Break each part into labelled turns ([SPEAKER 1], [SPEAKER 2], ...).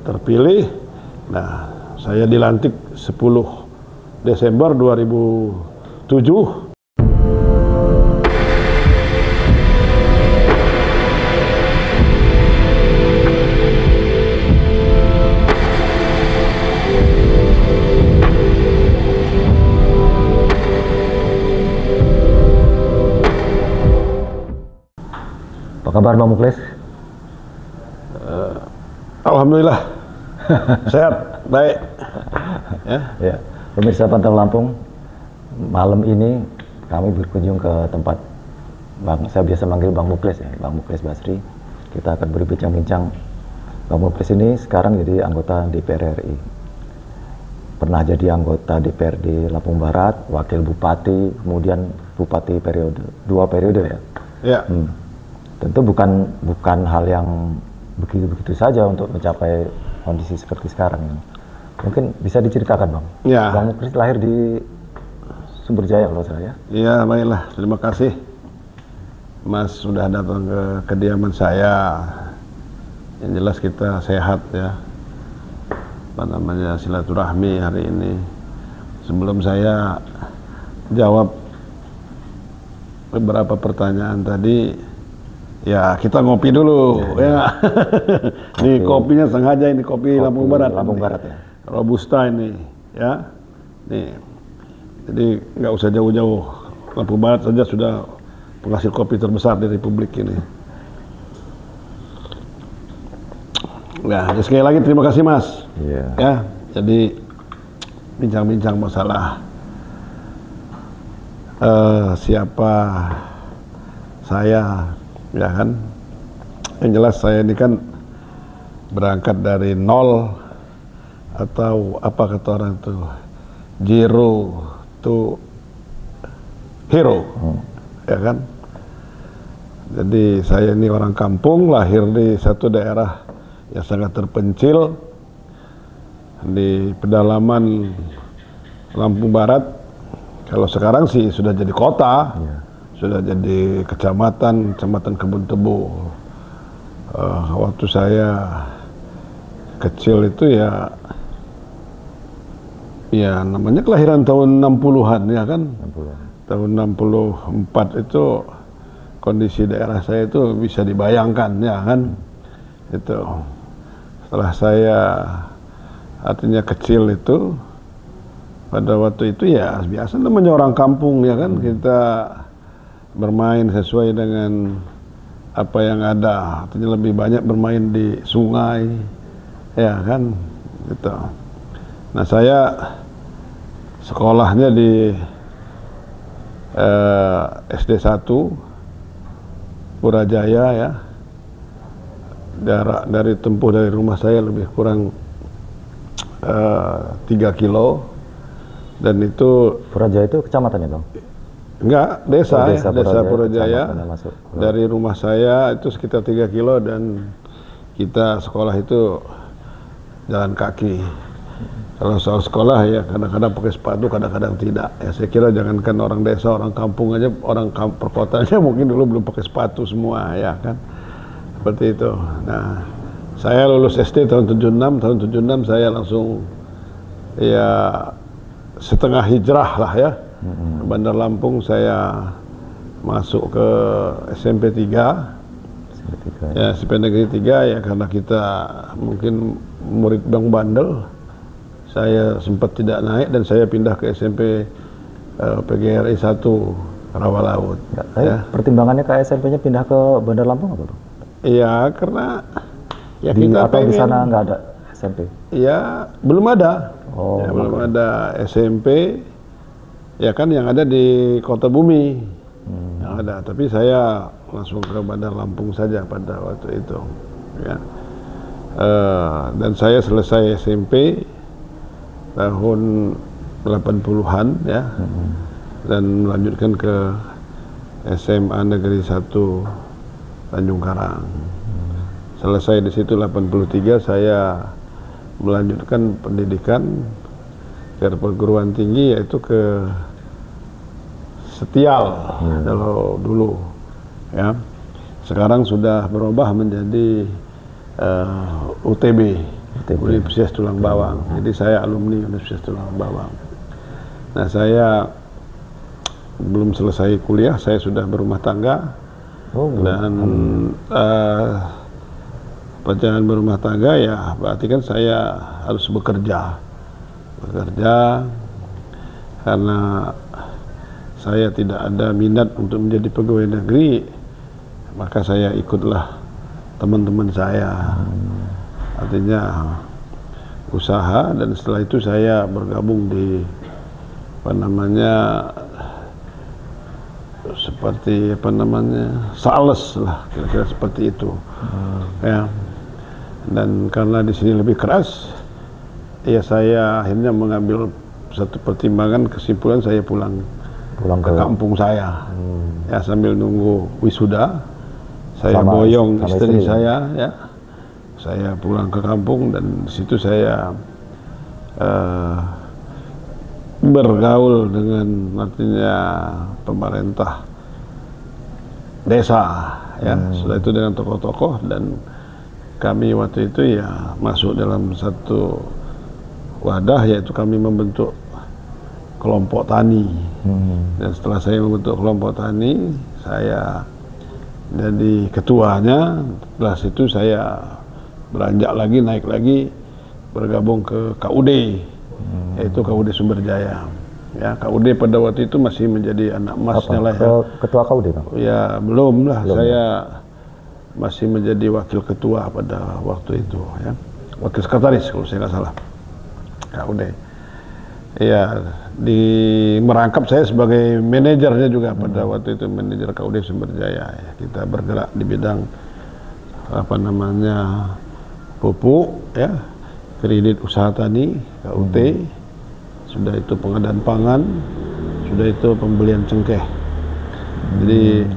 [SPEAKER 1] terpilih. Nah, saya dilantik 10 Desember 2007.
[SPEAKER 2] Apa kabar Bang Muklis?
[SPEAKER 1] Alhamdulillah sehat, baik.
[SPEAKER 2] Ya, pemirsa Pantau Lampung, malam ini kami berkunjung ke tempat saya biasa manggil Bang Muklis ya, Bang Muklis Basri. Kita akan berbincang-bincang. Bang Muklis ini sekarang jadi anggota DPR RI. Pernah jadi anggota DPRD Lampung Barat, wakil bupati, kemudian bupati dua periode ya.
[SPEAKER 1] Ya.
[SPEAKER 2] Tentu bukan hal yang begitu saja untuk mencapai kondisi seperti sekarang ini. Mungkin bisa diceritakan Bang.
[SPEAKER 1] Ya.
[SPEAKER 2] Bang Muklis lahir di Sumberjaya kalau saya.
[SPEAKER 1] Ya, baiklah. Terima kasih Mas sudah datang ke kediaman saya. Yang jelas kita sehat ya. Silaturahmi hari ini. Sebelum saya jawab beberapa pertanyaan tadi, ya kita ngopi dulu ya. Ini kopinya sengaja, ini kopi Lampung Barat.
[SPEAKER 2] Lampung Barat ya.
[SPEAKER 1] Robusta ini ya. Nih. Jadi nggak usah jauh-jauh. Lampung Barat saja sudah penghasil kopi terbesar di Republik ini. Ya, sekali lagi terima kasih Mas.
[SPEAKER 2] Iya.
[SPEAKER 1] Ya, jadi bincang-bincang masalah siapa saya. Ya kan, yang jelas saya ini kan berangkat dari nol, atau apa kata orang itu, zero to hero, ya kan. Jadi saya ini orang kampung, lahir di satu daerah yang sangat terpencil di pedalaman Lampung Barat. Kalau sekarang sih sudah jadi kota.
[SPEAKER 2] Iya.
[SPEAKER 1] Sudah jadi kecamatan Kebun Tebu. Waktu saya kecil itu ya namanya kelahiran tahun 60-an ya kan.
[SPEAKER 2] 60-an.
[SPEAKER 1] Tahun 64 itu kondisi daerah saya itu bisa dibayangkan ya kan. Itu setelah saya artinya kecil itu, pada waktu itu ya biasa namanya orang kampung ya kan, kita bermain sesuai dengan apa yang ada, artinya lebih banyak bermain di sungai ya kan gitu. Nah, saya sekolahnya di SD 1 Purajaya ya. Jarak dari tempuh dari rumah saya lebih kurang 3 kilo, dan itu
[SPEAKER 2] Purajaya itu kecamatan ya Bang?
[SPEAKER 1] enggak, desa, desa Purajaya. Dari rumah saya itu sekitar 3 kilo, dan kita sekolah itu jalan kaki. Kalau soal sekolah ya kadang-kadang pakai sepatu, kadang-kadang tidak. Ya saya kira jangankan orang desa, orang kampung aja, orang perkotanya mungkin dulu belum pakai sepatu semua ya kan. Seperti itu. Nah, saya lulus SD tahun 76, saya langsung ya setengah hijrah lah ya. Bandar Lampung, saya masuk ke SMP 3. Ya, SMP Negeri 3 ya, karena kita mungkin murid Bang Bandel. Saya sempat tidak naik dan saya pindah ke SMP PGRI 1 Rawa Laut.
[SPEAKER 2] Ya. Pertimbangannya ke SMP-nya pindah ke Bandar Lampung apa Bang?
[SPEAKER 1] Iya, karena ya
[SPEAKER 2] kita pengen, di sana nggak ada SMP?
[SPEAKER 1] Ya, belum ada.
[SPEAKER 2] Oh,
[SPEAKER 1] ya, belum ada SMP. Ya kan, yang ada di Kota Bumi. Yang ada, tapi saya langsung ke Bandar Lampung saja pada waktu itu. Ya. Dan saya selesai SMP tahun 80-an ya. Dan melanjutkan ke SMA Negeri 1 Tanjung Karang. Selesai di situ 83, saya melanjutkan pendidikan ke perguruan tinggi, yaitu ke Setial kalau dulu ya. Sekarang sudah berubah menjadi UTB. Universitas Tulang Bawang. Jadi saya alumni Universitas Tulang Bawang. Nah, saya belum selesai kuliah, saya sudah berumah tangga. Dan perjalanan berumah tangga ya berarti kan saya harus bekerja karena saya tidak ada minat untuk menjadi pegawai negeri, maka saya ikutlah teman-teman saya. Artinya usaha, dan setelah itu saya bergabung di sales lah, kira-kira seperti itu. Ya. Dan karena di sini lebih keras, ya saya akhirnya mengambil satu pertimbangan, kesimpulan saya pulang ke kampung saya. Ya, sambil nunggu wisuda, saya boyong istri saya, ya. Saya pulang ke kampung, dan di situ saya bergaul dengan artinya pemerintah desa, ya. Setelah itu dengan tokoh-tokoh, dan kami waktu itu ya masuk dalam satu wadah, yaitu kami membentuk kelompok tani. Dan setelah saya membentuk kelompok tani, saya jadi ketuanya. Setelah situ saya beranjak lagi, naik lagi, bergabung ke KUD, yaitu KUD Sumber Jaya. Ya, KUD pada waktu itu masih menjadi anak emasnya lah ya.
[SPEAKER 2] Ketua KUD, Bang?
[SPEAKER 1] Ya, belum lah. Saya masih menjadi wakil ketua pada waktu itu, ya. Wakil sekretaris kalau saya nggak salah, KUD. Ya, merangkap saya sebagai manajernya juga pada waktu itu, manajer KUD Sumber Jaya. Ya. Kita bergerak di bidang pupuk, ya, kredit usaha tani, KUT, sudah itu pengadaan pangan, sudah itu pembelian cengkeh. Jadi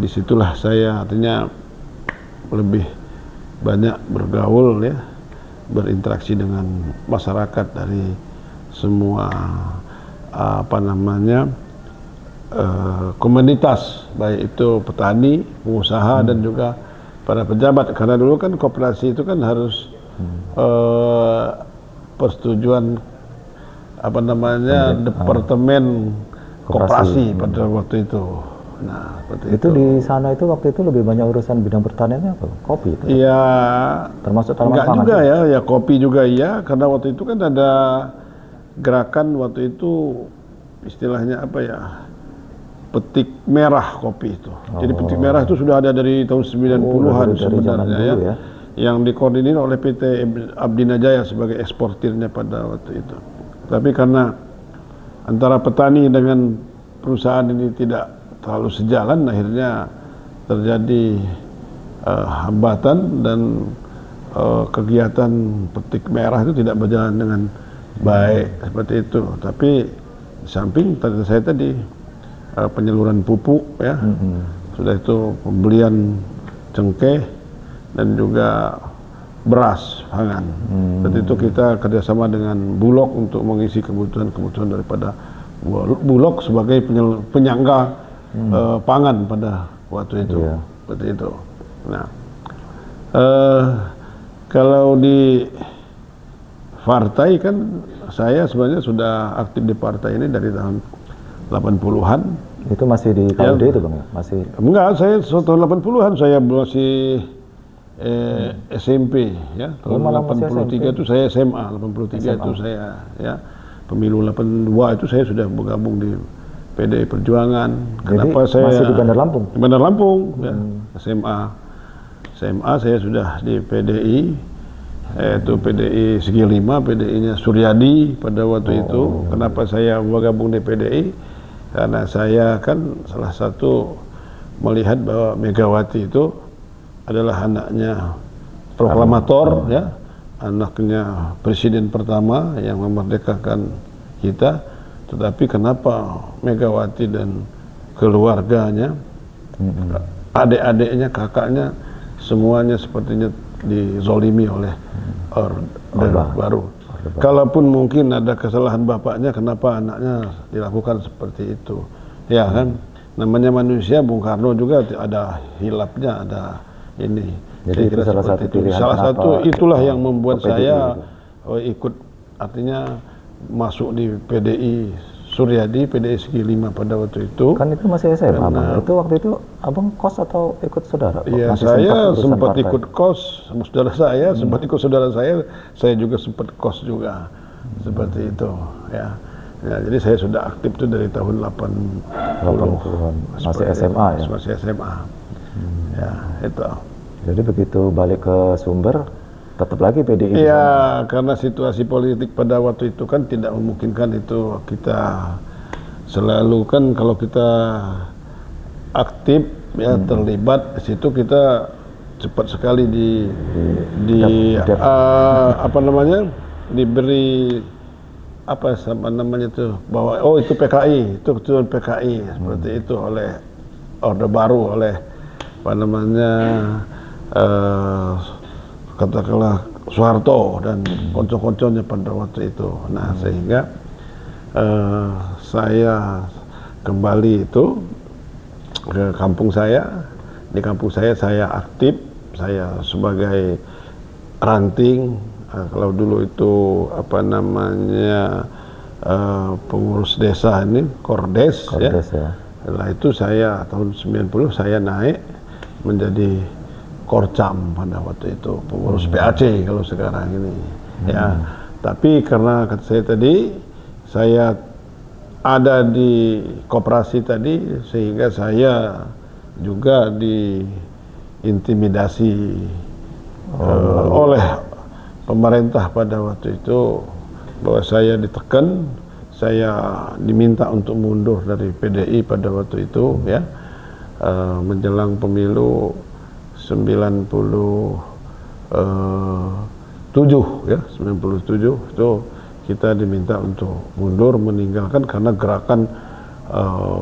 [SPEAKER 1] disitulah saya artinya lebih banyak bergaul, ya, berinteraksi dengan masyarakat dari semua komunitas, baik itu petani, pengusaha, dan juga para pejabat. Karena dulu kan koperasi itu kan harus persetujuan departemen koperasi pada waktu itu. Nah,
[SPEAKER 2] itu di sana itu waktu itu lebih banyak urusan bidang pertaniannya apa? Kopi itu?
[SPEAKER 1] Iya,
[SPEAKER 2] termasuk tanaman
[SPEAKER 1] enggak
[SPEAKER 2] pangan
[SPEAKER 1] juga ya, ya kopi juga iya, karena waktu itu kan ada gerakan waktu itu, istilahnya apa ya, petik merah kopi itu. Jadi petik merah itu sudah ada dari tahun 90-an sebenarnya, ya. Yang dikoordinir oleh PT Abdina Jaya sebagai eksportirnya pada waktu itu. Tapi karena antara petani dengan perusahaan ini tidak terlalu sejalan, akhirnya terjadi hambatan, dan kegiatan petik merah itu tidak berjalan dengan baik seperti itu. Tapi di samping saya tadi penyaluran pupuk, ya, sudah itu pembelian cengkeh dan juga beras pangan. Dan itu kita kerjasama dengan Bulog untuk mengisi kebutuhan daripada Bulog sebagai penyangga pangan pada waktu itu. Seperti itu. Nah, kalau di partai kan saya sebenarnya sudah aktif di partai ini dari tahun 80-an.
[SPEAKER 2] Itu masih di KUD itu, Bang? Masih?
[SPEAKER 1] Enggak, saya tahun 80-an saya masih SMP, ya. Tahun 83 itu saya SMA, 83 itu saya, ya. Pemilu 82 itu saya sudah bergabung di PDI Perjuangan.
[SPEAKER 2] Kenapa saya masih di Bandar Lampung?
[SPEAKER 1] Di Bandar Lampung, ya. SMA saya sudah di PDI, yaitu PDI Segi Lima, PDI-nya Suryadi pada waktu itu. Kenapa saya bergabung di PDI? Karena saya kan salah satu melihat bahwa Megawati itu adalah anaknya proklamator, ya, anaknya presiden pertama yang memerdekakan kita. Tetapi kenapa Megawati dan keluarganya, adik-adiknya, kakaknya, semuanya sepertinya dizolimi oleh Orde Baru. Kalaupun mungkin ada kesalahan bapaknya, kenapa anaknya dilakukan seperti itu? Ya kan, namanya manusia, Bung Karno juga ada hilapnya, ada ini.
[SPEAKER 2] Jadi itu salah satu pilihan.
[SPEAKER 1] Salah satu itulah yang membuat saya ikut, artinya masuk di PDI Suryadi, PDI Segi 5 pada waktu itu.
[SPEAKER 2] Kan itu masih SMA, Bang. Itu waktu itu Abang kos atau ikut saudara?
[SPEAKER 1] Iya, saya sempat ikut kos sama saudara saya, sempat ikut saudara saya juga sempat kos juga. Seperti itu, ya. Ya, jadi saya sudah aktif itu dari tahun 80-an.
[SPEAKER 2] Masih SMA ya?
[SPEAKER 1] Masih SMA. Ya, itu.
[SPEAKER 2] Jadi begitu balik ke Sumber, tetap lagi PDI?
[SPEAKER 1] Iya, karena situasi politik pada waktu itu kan tidak memungkinkan itu kita selalu kan kalau kita aktif ya terlibat di situ kita cepat sekali apa namanya diberi apa sama namanya itu bahwa oh itu PKI, itu keturunan PKI seperti itu oleh Orde Baru, oleh apa namanya katakanlah Soeharto dan konco-konconya pada waktu itu. Nah sehingga saya kembali itu ke kampung saya. Di kampung saya aktif, saya sebagai ranting. Kalau dulu itu apa namanya pengurus desa ini, Kordes ya. Setelah itu saya tahun 90 saya naik menjadi Korcam pada waktu itu, pengurus PAC kalau sekarang ini. Ya, tapi karena kata saya tadi, saya ada di koperasi tadi, sehingga saya juga diintimidasi oleh pemerintah pada waktu itu, bahwa saya ditekan, saya diminta untuk mundur dari PDI pada waktu itu, ya, menjelang pemilu 97 ya, 97 itu kita diminta untuk mundur, meninggalkan karena gerakan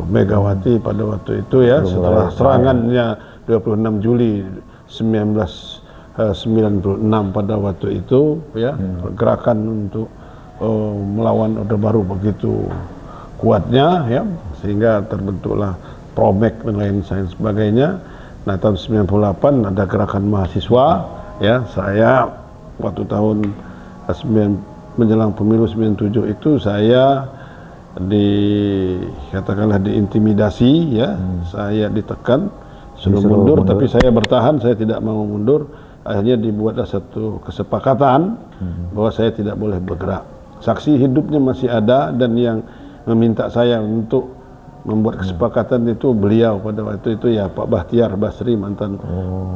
[SPEAKER 1] Megawati pada waktu itu ya, setelah serangannya 26 Juli 1996 pada waktu itu ya, gerakan untuk melawan Orde Baru begitu kuatnya ya, sehingga terbentuklah Promek dan lain sebagainya. Nah tahun 98 ada gerakan mahasiswa ya, saya waktu tahun menjelang pemilu 97 itu saya katakanlah diintimidasi ya, saya ditekan suruh mundur, tapi saya bertahan, saya tidak mau mundur. Akhirnya dibuatlah satu kesepakatan bahwa saya tidak boleh bergerak. Saksi hidupnya masih ada, dan yang meminta saya untuk membuat kesepakatan itu beliau pada waktu itu ya, Pak Bahtiar Basri, mantan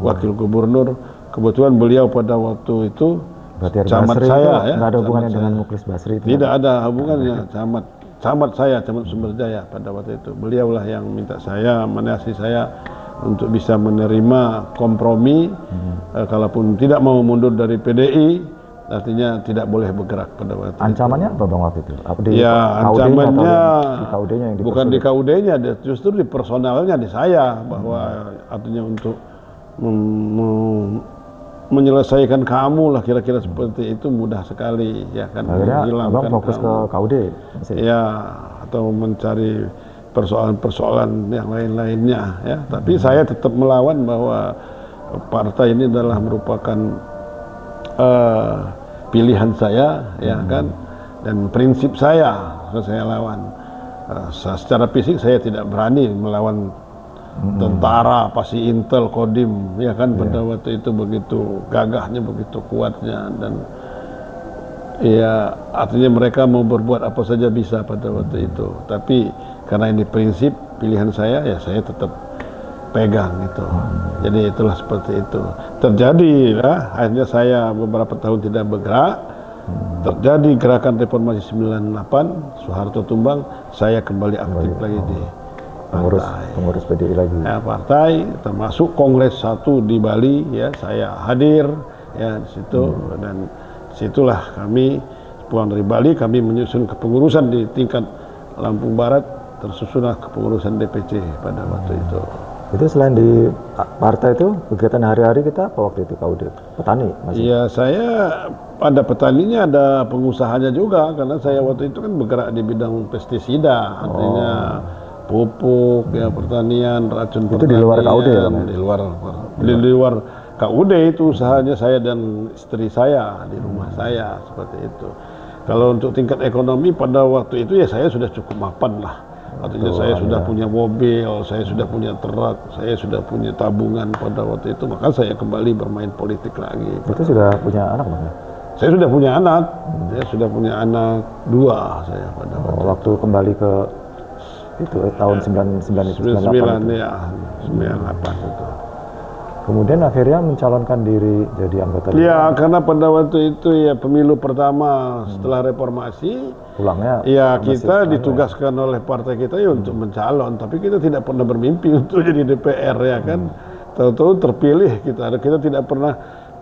[SPEAKER 1] wakil gubernur. Kebetulan beliau pada waktu itu camat
[SPEAKER 2] Basri
[SPEAKER 1] saya
[SPEAKER 2] itu
[SPEAKER 1] ya.
[SPEAKER 2] Nggak ada hubungannya dengan Muklis Basri itu?
[SPEAKER 1] Tidak ada hubungannya, camat saya, camat Sumberjaya pada waktu itu. Beliaulah yang minta saya, menasihati saya untuk bisa menerima kompromi, kalaupun tidak mau mundur dari PDI, artinya tidak boleh bergerak pada waktu itu.
[SPEAKER 2] Ancamannya apa Bang waktu itu?
[SPEAKER 1] Ya ancamannya
[SPEAKER 2] di KUD-nya yang
[SPEAKER 1] bukan di KUD-nya, justru di personalnya di saya, bahwa artinya untuk menyelesaikan kamu lah, kira-kira seperti itu, mudah sekali ya kan.
[SPEAKER 2] Akhirnya Abang fokus ke KUD?
[SPEAKER 1] Ya, atau mencari persoalan-persoalan yang lain-lainnya ya. Tapi saya tetap melawan bahwa partai ini adalah merupakan pilihan saya ya kan, dan prinsip saya lawan. Secara fisik saya tidak berani melawan tentara, pasti Intel, Kodim ya kan, pada waktu itu begitu gagahnya, begitu kuatnya, dan ya artinya mereka mau berbuat apa saja bisa pada waktu itu. Tapi karena ini prinsip pilihan saya, ya saya tetap pegang itu. Jadi itulah seperti itu. Terjadi lah, akhirnya saya beberapa tahun tidak bergerak. Terjadi gerakan reformasi 98, Soeharto tumbang, saya kembali aktif lagi di
[SPEAKER 2] pengurus PDI lagi.
[SPEAKER 1] Ya, partai, termasuk Kongres 1 di Bali ya, saya hadir ya di situ, dan situlah kami pulang dari Bali, kami menyusun kepengurusan di tingkat Lampung Barat, tersusunlah kepengurusan DPC pada waktu itu.
[SPEAKER 2] Itu selain di partai itu, kegiatan hari-hari kita apa waktu itu KUD? Petani masih?
[SPEAKER 1] Iya, saya ada petaninya, ada pengusahanya juga, karena saya waktu itu kan bergerak di bidang pestisida, artinya pupuk, ya pertanian, racun
[SPEAKER 2] itu
[SPEAKER 1] pertanian.
[SPEAKER 2] Di luar KUD ya?
[SPEAKER 1] Di luar KUD itu usahanya saya dan istri saya di rumah saya seperti itu. Kalau untuk tingkat ekonomi pada waktu itu ya saya sudah cukup mapan lah. Artinya saya sudah punya mobil, saya sudah punya truk, saya sudah punya tabungan pada waktu itu, maka saya kembali bermain politik lagi.
[SPEAKER 2] Itu sudah punya anak Bang?
[SPEAKER 1] Saya sudah punya anak, saya sudah punya anak 2 saya pada
[SPEAKER 2] waktu kembali ke itu tahun
[SPEAKER 1] 99 ya, 98 itu.
[SPEAKER 2] Kemudian akhirnya mencalonkan diri jadi anggota
[SPEAKER 1] DPR. Ya, karena pada waktu itu ya pemilu pertama setelah reformasi,
[SPEAKER 2] pulangnya
[SPEAKER 1] ya kita ditugaskan oleh partai kita ya untuk mencalon, tapi kita tidak pernah bermimpi untuk jadi DPR ya kan. Tahu-tahu terpilih kita tidak pernah,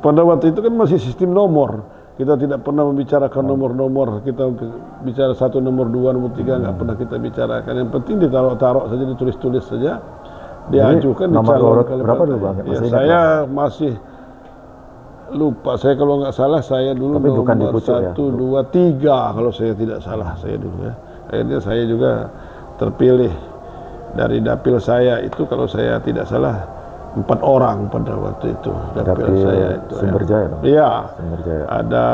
[SPEAKER 1] pada waktu itu kan masih sistem nomor. Kita tidak pernah membicarakan nomor-nomor, kita bicara 1, nomor 2, nomor 3 nggak pernah kita bicarakan. Yang penting ditaruh-taruh saja, ditulis-tulis saja, diajukan, dicalonkan.
[SPEAKER 2] Berapa dulu Bang?
[SPEAKER 1] Ya, saya masih lupa, saya kalau nggak salah saya dulu nomor 1, 2, 3 kalau saya tidak salah saya dulu ya. Akhirnya saya juga terpilih dari dapil saya itu kalau saya tidak salah 4 orang pada waktu itu dapil saya itu.
[SPEAKER 2] Sumberjaya.
[SPEAKER 1] Iya.
[SPEAKER 2] Sumberjaya.
[SPEAKER 1] Ada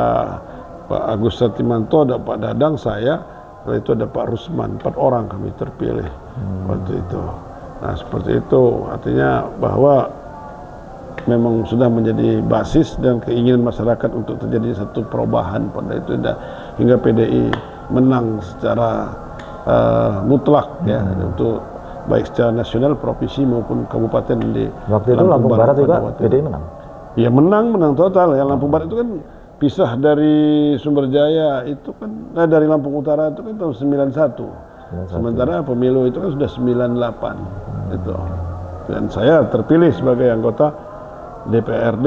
[SPEAKER 1] Pak Agus Satimanto, ada Pak Dadang, saya, lalu itu ada Pak Rusman, 4 orang kami terpilih waktu itu. Nah seperti itu, artinya bahwa memang sudah menjadi basis dan keinginan masyarakat untuk terjadi satu perubahan pada itu, hingga PDI menang secara mutlak ya untuk baik secara nasional, provinsi maupun kabupaten di
[SPEAKER 2] waktu itu Lampung Barat juga PDI menang. Ya
[SPEAKER 1] menang total ya. Lampung Barat itu kan pisah dari Sumberjaya itu kan, dari Lampung Utara itu kan tahun 91. Sementara pemilu itu kan sudah 98 itu. Dan saya terpilih sebagai anggota DPRD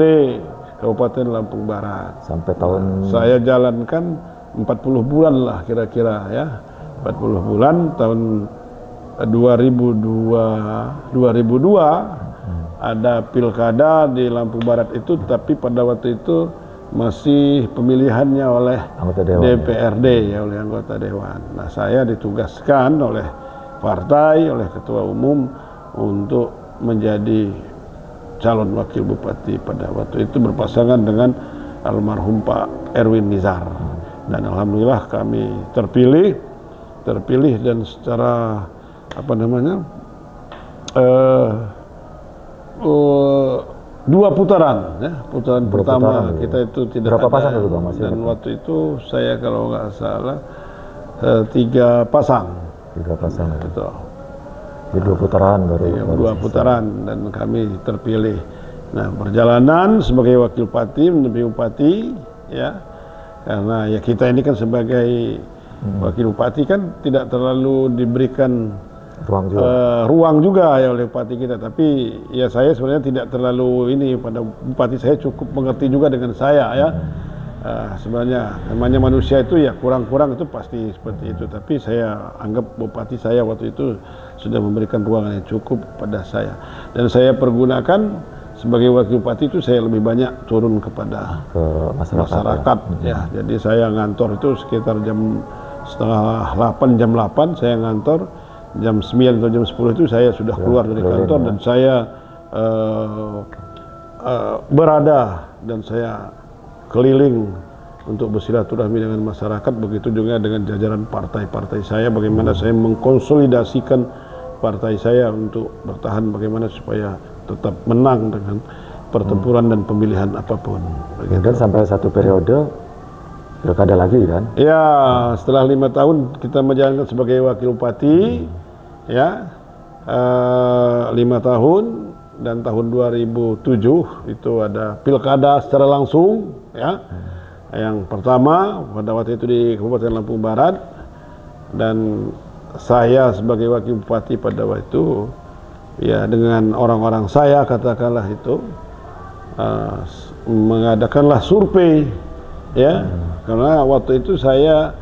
[SPEAKER 1] Kabupaten Lampung Barat.
[SPEAKER 2] Sampai tahun
[SPEAKER 1] saya jalankan 40 bulan lah kira-kira ya. 40 bulan tahun 2002 ada pilkada di Lampung Barat itu, tapi pada waktu itu masih pemilihannya oleh DPRD ya, oleh anggota dewan. Nah saya ditugaskan oleh partai, oleh ketua umum untuk menjadi calon wakil bupati pada waktu itu berpasangan dengan almarhum Pak Erwin Nizar. Dan alhamdulillah kami terpilih dan secara apa namanya 2 putaran ya, putaran pertama kita itu tidak
[SPEAKER 2] berapa
[SPEAKER 1] ada,
[SPEAKER 2] pasang dulu Bang?
[SPEAKER 1] Dan waktu itu saya kalau nggak salah 3 pasang.
[SPEAKER 2] 3 pasang
[SPEAKER 1] itu.
[SPEAKER 2] Jadi 2 putaran baru.
[SPEAKER 1] Iya, 2 putaran dan kami terpilih. Nah perjalanan sebagai wakil bupati ya, karena ya kita ini kan sebagai wakil bupati kan tidak terlalu diberikan ruang juga ya oleh bupati kita, tapi ya saya sebenarnya tidak terlalu ini, pada bupati saya cukup mengerti juga dengan saya ya. Sebenarnya namanya manusia itu ya kurang-kurang itu pasti seperti itu, tapi saya anggap bupati saya waktu itu sudah memberikan ruangan yang cukup pada saya, dan saya pergunakan sebagai wakil bupati itu saya lebih banyak turun kepada masyarakat ya. Jadi saya ngantor itu sekitar jam setengah 8, jam 8 saya ngantor, jam 9 atau jam 10 itu saya sudah keluar dari kantor dan saya berada dan saya keliling untuk bersilaturahmi dengan masyarakat, begitu juga dengan jajaran partai-partai saya, bagaimana saya mengkonsolidasikan partai saya untuk bertahan, bagaimana supaya tetap menang dengan pertempuran dan pemilihan apapun.
[SPEAKER 2] Dan sampai satu periode pilkada lagi kan?
[SPEAKER 1] Ya, setelah 5 tahun kita menjalankan sebagai wakil bupati, ya 5 tahun, dan tahun 2007 itu ada pilkada secara langsung, ya. Yang pertama pada waktu itu di Kabupaten Lampung Barat, dan saya sebagai wakil bupati pada waktu itu, ya dengan orang-orang saya katakanlah itu mengadakanlah survei, ya. Karena waktu itu saya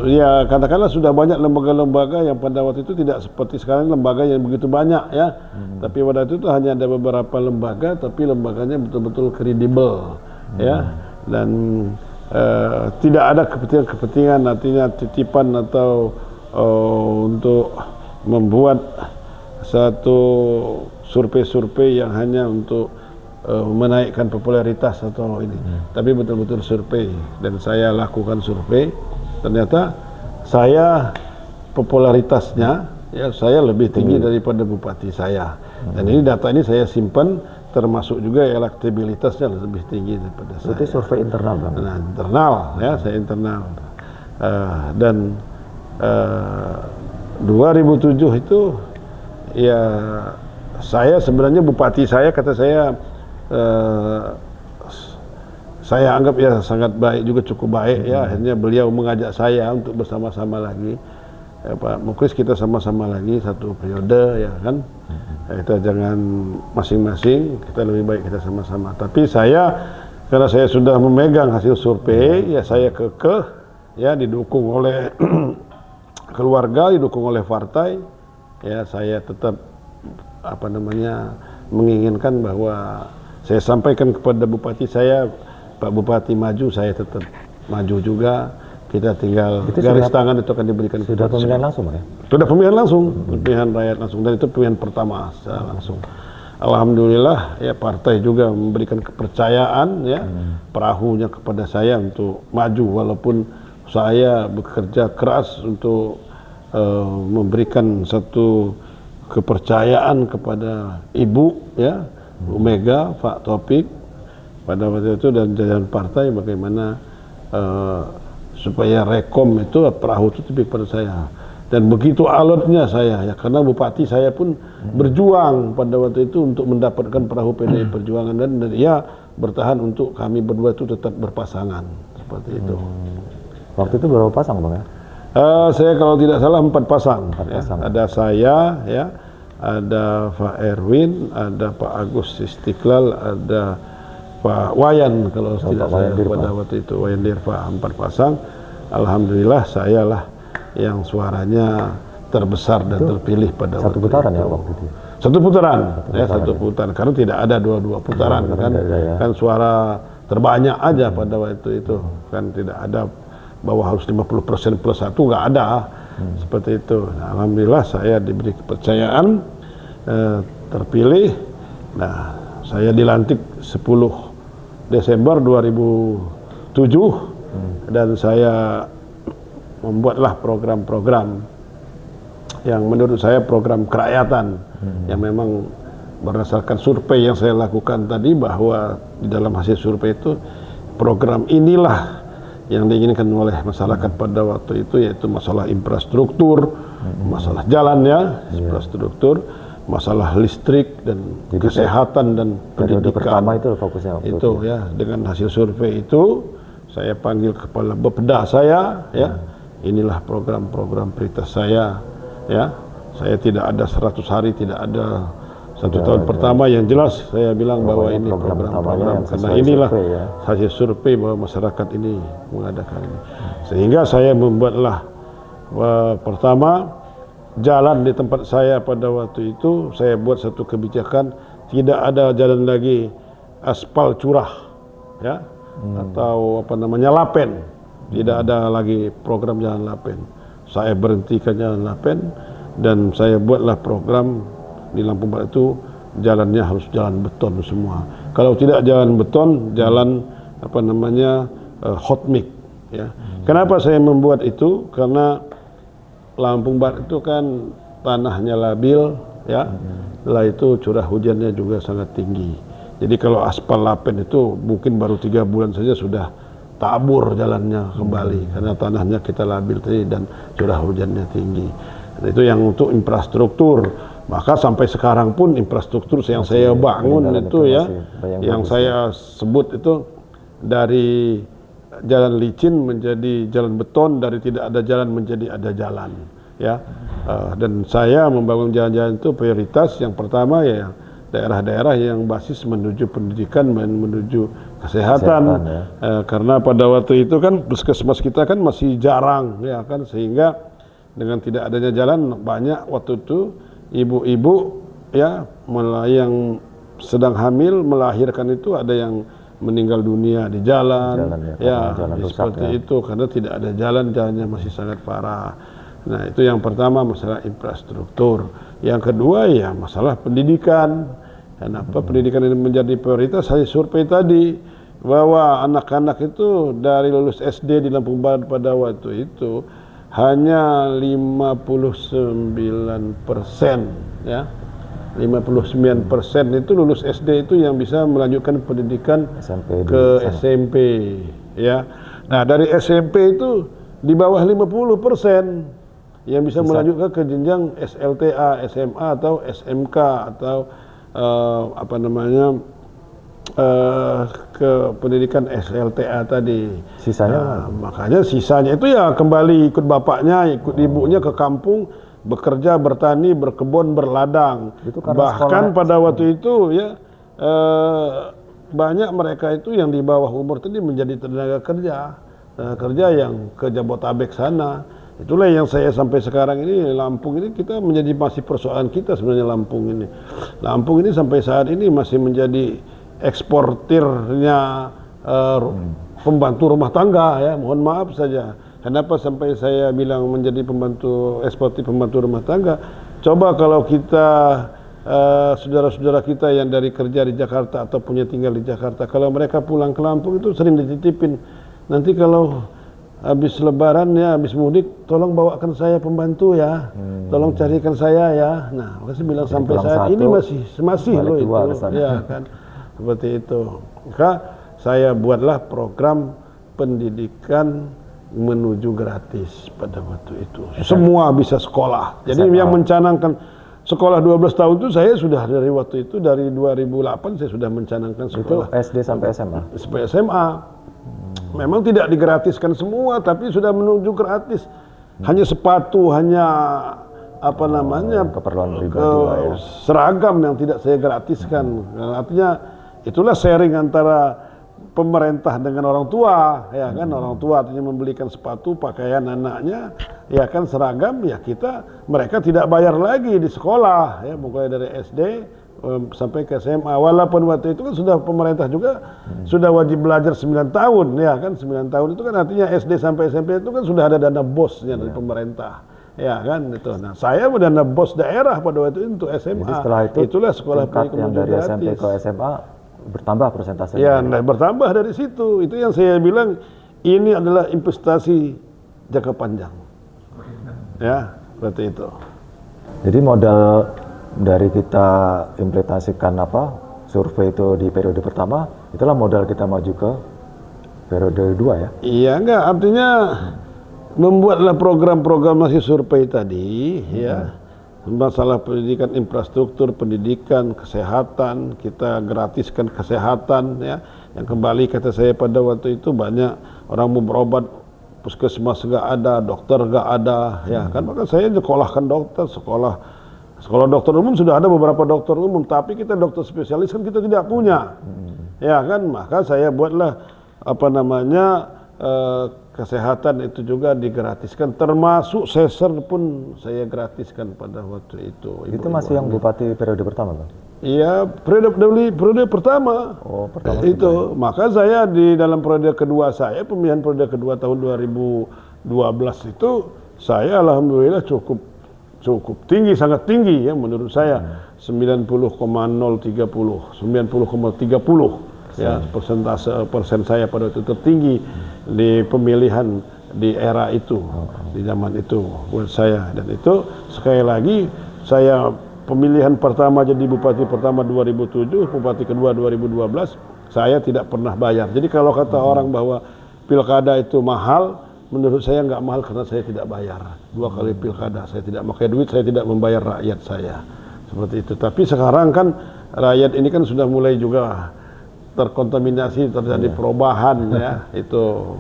[SPEAKER 1] ya katakanlah sudah banyak lembaga-lembaga yang pada waktu itu tidak seperti sekarang lembaga yang begitu banyak ya. Tapi pada waktu itu hanya ada beberapa lembaga, tapi lembaganya betul-betul kredibel ya, dan tidak ada kepentingan artinya titipan atau untuk membuat satu survei-survei yang hanya untuk menaikkan popularitas atau ini, tapi betul-betul survei. Dan saya lakukan survei, ternyata saya popularitasnya ya saya lebih tinggi daripada bupati saya. Dan ini data ini saya simpan, termasuk juga elektabilitasnya lebih tinggi daripada saya.
[SPEAKER 2] Itu survei internal, Bang?
[SPEAKER 1] Nah, internal ya, saya internal. Dan 2007 itu ya saya sebenarnya bupati saya, kata saya anggap ya sangat baik juga, cukup baik ya. Akhirnya beliau mengajak saya untuk bersama-sama lagi, Pak Muklis, kita sama-sama lagi satu periode ya kan. Kita jangan masing-masing, kita lebih baik kita sama-sama. Tapi saya, karena saya sudah memegang hasil survei, ya saya kekeh ya, didukung oleh keluarga, didukung oleh partai, ya saya tetap menginginkan bahwa saya sampaikan kepada bupati saya, Pak Bupati maju, saya tetap maju juga. Kita tinggal itu garis tangan itu akan diberikan.
[SPEAKER 2] Sudah pemilihan langsung, ya?
[SPEAKER 1] Sudah pemilihan langsung, pemilihan rakyat langsung, dan itu pemilihan pertama secara langsung. Alhamdulillah ya, partai juga memberikan kepercayaan ya, perahunya kepada saya untuk maju, walaupun saya bekerja keras untuk memberikan satu kepercayaan kepada Ibu ya, Bu Mega, Pak Taufik pada waktu itu, dan jajaran partai bagaimana supaya rekom itu perahu itu lebih kepada saya. Dan begitu alotnya saya ya, karena bupati saya pun berjuang pada waktu itu untuk mendapatkan perahu PDI Perjuangan, dan ia bertahan untuk kami berdua itu tetap berpasangan seperti itu.
[SPEAKER 2] Waktu itu berapa pasang, Bang, ya?
[SPEAKER 1] Saya kalau tidak salah 4 pasang.
[SPEAKER 2] 4
[SPEAKER 1] ya.
[SPEAKER 2] pasang.
[SPEAKER 1] Ada saya ya, ada Pak Erwin, ada Pak Agus Istiqlal, ada Pak Wayan kalau tidak salah pada waktu itu, Wayan Dirpa, 4 pasang. Alhamdulillah saya lah yang suaranya terbesar dan terpilih pada
[SPEAKER 2] satu putaran ya waktu itu.
[SPEAKER 1] Satu putaran ya, satu putaran, karena tidak ada dua putaran kan, kan suara terbanyak aja pada waktu itu kan, tidak ada bahwa harus 50% plus 1, nggak ada seperti itu. Nah, alhamdulillah saya diberi kepercayaan, terpilih. Nah, saya dilantik 10 Desember 2007 dan saya membuatlah program-program yang menurut saya program kerakyatan yang memang berdasarkan survei yang saya lakukan tadi, bahwa di dalam hasil survei itu program inilah yang diinginkan oleh masyarakat pada waktu itu, yaitu masalah infrastruktur, masalah jalan ya, infrastruktur, masalah listrik dan kesehatan dan pendidikan.
[SPEAKER 2] Pertama itu fokusnya
[SPEAKER 1] itu ya. Dengan hasil survei itu saya panggil kepala Bapeda saya ya, inilah program-program prioritas saya ya. Saya tidak ada 100 hari, tidak ada 1 tahun pertama, yang jelas saya bilang bahwa ini program-program, karena inilah hasil survei bahwa masyarakat ini mengadakan ini. Sehingga saya membuatlah pertama, jalan di tempat saya pada waktu itu, saya buat satu kebijakan, tidak ada jalan lagi aspal curah ya, atau lapen, tidak ada lagi program jalan lapen. Saya berhentikan jalan lapen dan saya buatlah program di Lampung Barat itu jalannya harus jalan beton semua. Kalau tidak jalan beton, jalan hot mix ya. Kenapa saya membuat itu? Karena Lampung Barat itu kan tanahnya labil ya, setelah itu curah hujannya juga sangat tinggi. Jadi kalau aspal lapen itu mungkin baru 3 bulan saja sudah tabur jalannya kembali, karena tanahnya kita labil tadi dan curah hujannya tinggi. Dan itu yang untuk infrastruktur. Maka sampai sekarang pun infrastruktur yang saya bangun itu ya, yang saya sebut itu dari jalan licin menjadi jalan beton, dari tidak ada jalan menjadi ada jalan ya. Dan saya membangun jalan-jalan itu prioritas yang pertama ya daerah-daerah yang basis menuju pendidikan, menuju kesehatan ya. Karena pada waktu itu kan puskesmas kita kan masih jarang ya kan, sehingga dengan tidak adanya jalan, banyak waktu itu ibu-ibu ya yang sedang hamil melahirkan itu ada yang meninggal dunia di jalan seperti itu, karena tidak ada jalan, jalannya masih sangat parah. Nah, itu yang pertama, masalah infrastruktur. Yang kedua ya masalah pendidikan Kenapa pendidikan ini menjadi prioritas? Saya survei tadi bahwa anak-anak itu dari lulus SD di Lampung Barat pada waktu itu hanya 59%, ya. 59% itu lulus SD itu yang bisa melanjutkan pendidikan ke SMP, ya. Nah, dari SMP itu di bawah 50% yang bisa melanjutkan ke jenjang SLTA, SMA atau SMK atau ke pendidikan SLTA tadi.
[SPEAKER 2] Sisanya
[SPEAKER 1] makanya sisanya itu ya kembali ikut bapaknya, ikut ibunya ke kampung, bekerja, bertani, berkebun, berladang. Bahkan pada waktu itu ya banyak mereka itu yang di bawah umur tadi menjadi tenaga kerja yang ke Jabotabek sana. Itulah yang saya sampai sekarang ini Lampung ini kita menjadi masih persoalan kita sebenarnya Lampung ini. Lampung ini sampai saat ini masih menjadi eksportirnya pembantu rumah tangga, ya. Mohon maaf saja. Kenapa sampai saya bilang menjadi eksportir pembantu rumah tangga? Coba kalau kita saudara-saudara kita yang dari kerja di Jakarta atau punya tinggal di Jakarta, kalau mereka pulang ke Lampung itu sering dititipin. Nanti kalau habis lebaran ya, habis mudik, tolong bawakan saya pembantu ya, tolong carikan saya ya. Nah, saya bilang sampai saat ini masih loh itu, ya kan, seperti itu. Maka saya buatlah program pendidikan menuju gratis pada waktu itu. Semua bisa sekolah. Jadi yang mencanangkan sekolah 12 tahun itu saya sudah dari waktu itu, dari 2008 saya sudah mencanangkan sekolah.
[SPEAKER 2] Itu SD sampai SMA?
[SPEAKER 1] Sampai SMA. Memang tidak digratiskan semua, tapi sudah menuju gratis. Hanya sepatu, hanya
[SPEAKER 2] keperluan pribadi,
[SPEAKER 1] seragam yang tidak saya gratiskan. Artinya itulah sharing antara pemerintah dengan orang tua, ya kan. Orang tua artinya membelikan sepatu, pakaian anaknya, ya kan, seragam, ya mereka tidak bayar lagi di sekolah, ya, mulai dari SD sampai ke SMA. Walaupun waktu itu kan sudah pemerintah juga sudah wajib belajar 9 tahun, ya kan. 9 tahun itu kan artinya SD sampai SMP itu kan sudah ada dana bosnya dari pemerintah, ya kan itu. Nah, saya dana bos daerah pada waktu itu untuk SMA.
[SPEAKER 2] Jadi setelah itu
[SPEAKER 1] itulah sekolah
[SPEAKER 2] yang dari SMP ke SMA bertambah persentasenya.
[SPEAKER 1] Ya, nah, bertambah dari situ. Itu yang saya bilang ini adalah investasi jangka panjang. Ya, seperti itu.
[SPEAKER 2] Jadi modal dari kita implementasikan survei itu di periode pertama, itulah modal kita maju ke periode 2 ya?
[SPEAKER 1] Iya, enggak, artinya membuatlah program-program masih survei tadi, ya. Masalah pendidikan, infrastruktur pendidikan, kesehatan, kita gratiskan kesehatan, ya. Yang kembali kata saya pada waktu itu banyak orang mau berobat, puskesmas enggak ada, dokter enggak ada, ya kan. Maka saya sekolahkan dokter, sekolah dokter umum sudah ada beberapa dokter umum, tapi kita dokter spesialis kan kita tidak punya, ya kan. Maka saya buatlah kesehatan itu juga digratiskan, termasuk sesar pun saya gratiskan pada waktu itu.
[SPEAKER 2] Itu masih yang bupati periode pertama, Bang?
[SPEAKER 1] Iya, periode pertama.
[SPEAKER 2] Oh, pertama
[SPEAKER 1] itu. Maka saya di dalam periode kedua saya, pemilihan periode kedua tahun 2012 itu, saya alhamdulillah cukup tinggi, sangat tinggi ya menurut saya. 90,30 ya, persen saya pada waktu itu tertinggi di pemilihan di era itu, di zaman itu buat saya. Dan itu sekali lagi saya pemilihan pertama jadi bupati pertama 2007, bupati kedua 2012, saya tidak pernah bayar. Jadi kalau kata orang bahwa pilkada itu mahal, menurut saya nggak mahal karena saya tidak bayar. 2 kali pilkada saya tidak pakai duit, saya tidak membayar rakyat saya. Seperti itu. Tapi sekarang kan rakyat ini kan sudah mulai juga terkontaminasi, terjadi perubahan ya. Itu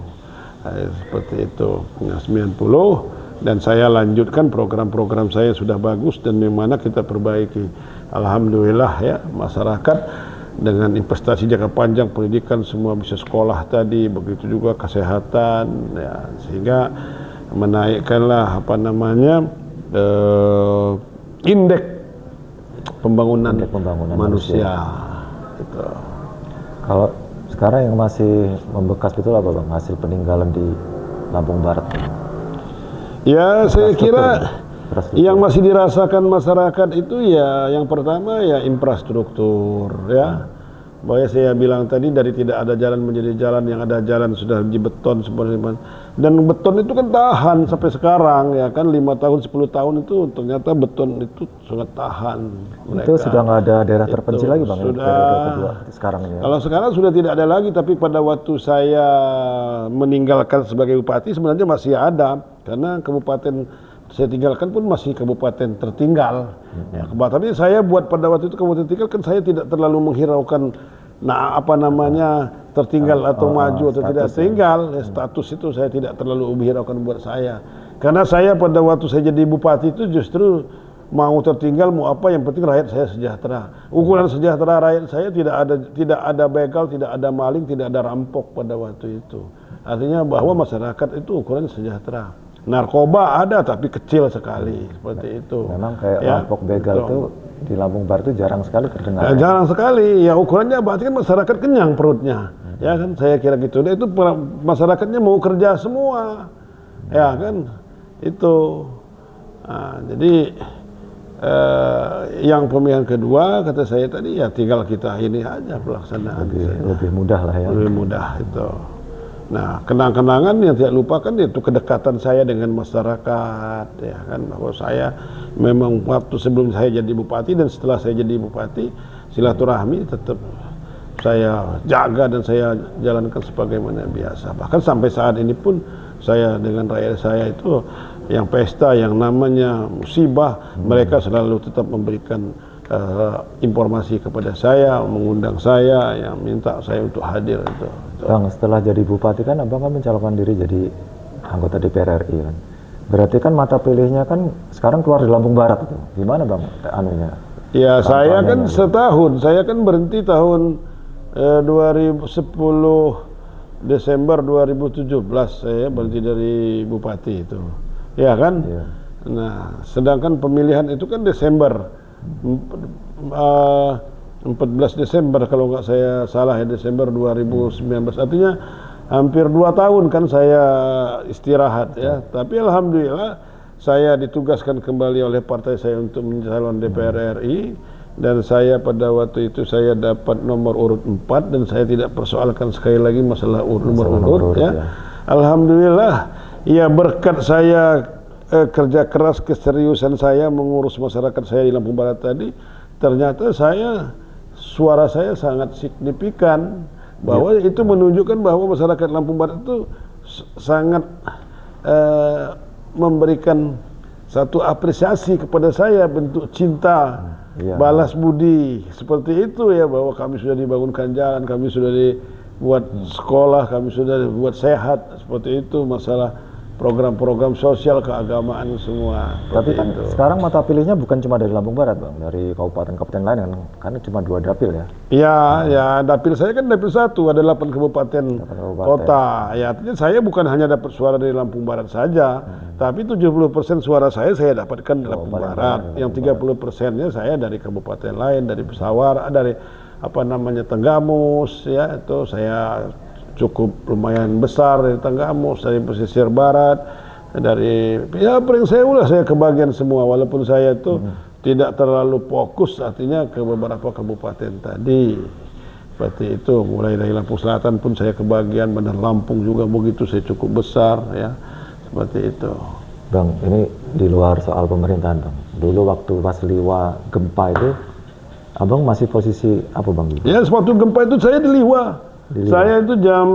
[SPEAKER 1] seperti itu. 90 dan saya lanjutkan program-program saya sudah bagus dan yang mana kita perbaiki. Alhamdulillah ya, masyarakat dengan investasi jangka panjang pendidikan semua bisa sekolah tadi, begitu juga kesehatan ya, sehingga menaikkanlah indeks pembangunan manusia. Gitu.
[SPEAKER 2] Kalau sekarang yang masih membekas betul apa, Bang, hasil peninggalan di Lampung Barat?
[SPEAKER 1] Ya, saya kira Yang masih dirasakan masyarakat itu ya yang pertama ya infrastruktur ya. Bahwa saya bilang tadi dari tidak ada jalan menjadi jalan, yang ada jalan sudah dibeton seperti itu. Dan beton itu kan tahan sampai sekarang ya kan 5 tahun 10 tahun itu ternyata beton itu sangat tahan.
[SPEAKER 2] Itu sudah nggak ada daerah terpencil lagi Bang,
[SPEAKER 1] sudah,
[SPEAKER 2] kedua sekarang ini. Ya?
[SPEAKER 1] Kalau sekarang sudah tidak ada lagi, tapi pada waktu saya meninggalkan sebagai bupati sebenarnya masih ada, karena kabupaten saya tinggalkan pun masih kabupaten tertinggal. Ya, tapi saya buat pada waktu itu kabupaten tertinggal kan saya tidak terlalu menghiraukan tertinggal atau maju atau tidak tinggal. Ya, status itu saya tidak terlalu menghiraukan buat saya. Karena saya pada waktu saya jadi bupati itu justru mau tertinggal mau apa, yang penting rakyat saya sejahtera. Ukuran sejahtera rakyat saya tidak ada begal, tidak ada maling, tidak ada rampok pada waktu itu. Artinya bahwa masyarakat itu ukurannya sejahtera. Narkoba ada tapi kecil sekali seperti itu.
[SPEAKER 2] Memang kayak rampok begal itu di Lampung Barat itu jarang sekali terdengar.
[SPEAKER 1] Jarang sekali. Ya ukurannya berarti kan masyarakat kenyang perutnya. Ya kan saya kira gitu. Dan itu masyarakatnya mau kerja semua. Ya kan itu. Nah, jadi yang pemilihan kedua kata saya tadi ya tinggal kita ini aja pelaksanaan.
[SPEAKER 2] Lebih mudah lah ya.
[SPEAKER 1] Lebih mudah itu. Nah, kenang-kenangan yang tidak lupakan itu kedekatan saya dengan masyarakat, ya kan, bahwa saya memang waktu sebelum saya jadi bupati dan setelah saya jadi bupati, silaturahmi tetap saya jaga dan saya jalankan sebagaimana biasa. Bahkan sampai saat ini pun saya dengan rakyat saya itu yang pesta, yang namanya musibah, mereka selalu tetap memberikan informasi kepada saya, mengundang saya, yang minta saya untuk hadir itu.
[SPEAKER 2] Bang, setelah jadi bupati kan Abang kan mencalonkan diri jadi anggota DPR RI kan. Berarti kan mata pilihnya kan sekarang keluar di Lampung Barat itu. Gimana Bang anunya?
[SPEAKER 1] Ya, saya kan setahun, saya kan berhenti tahun 2010 Desember 2017 saya berhenti dari bupati itu. Ya kan? Ya. Nah, sedangkan pemilihan itu kan Desember 14 Desember kalau nggak saya salah ya, Desember 2019, artinya hampir 2 tahun kan saya istirahat ya. Tapi alhamdulillah saya ditugaskan kembali oleh partai saya untuk mencalon DPR RI, dan saya pada waktu itu saya dapat nomor urut 4 dan saya tidak persoalkan sekali lagi masalah nomor urut ya. Alhamdulillah ya, berkat saya kerja keras, keseriusan saya mengurus masyarakat saya di Lampung Barat tadi, ternyata suara saya sangat signifikan, bahwa itu menunjukkan bahwa masyarakat Lampung Barat itu sangat memberikan satu apresiasi kepada saya, bentuk cinta, balas budi seperti itu ya, bahwa kami sudah dibangunkan jalan, kami sudah dibuat sekolah, kami sudah dibuat sehat, seperti itu, masalah program-program sosial keagamaan semua.
[SPEAKER 2] Tapi kan itu sekarang mata pilihnya bukan cuma dari Lampung Barat Bang, dari kabupaten-kabupaten lain kan, karena cuma 2 dapil ya.
[SPEAKER 1] Iya, ya dapil saya kan dapil 1, ada 8 kabupaten kota. Ya artinya saya bukan hanya dapat suara dari Lampung Barat saja, tapi 70% suara saya dapatkan di Lampung Barat. Yang 30%-nya saya dari kabupaten lain, dari Pesawar, dari Tenggamus ya, itu saya cukup lumayan besar dari Tenggamus, dari pesisir barat, dari saya kebagian semua, walaupun saya itu tidak terlalu fokus artinya ke beberapa kabupaten tadi. Seperti itu, mulai dari Lampung Selatan pun saya kebagian, Bandar Lampung juga begitu, saya cukup besar ya. Seperti itu.
[SPEAKER 2] Bang, ini di luar soal pemerintahan Bang. Dulu waktu pas Liwa gempa itu Abang masih posisi apa Bang?
[SPEAKER 1] Ya, waktu gempa itu saya di Liwa. Saya itu jam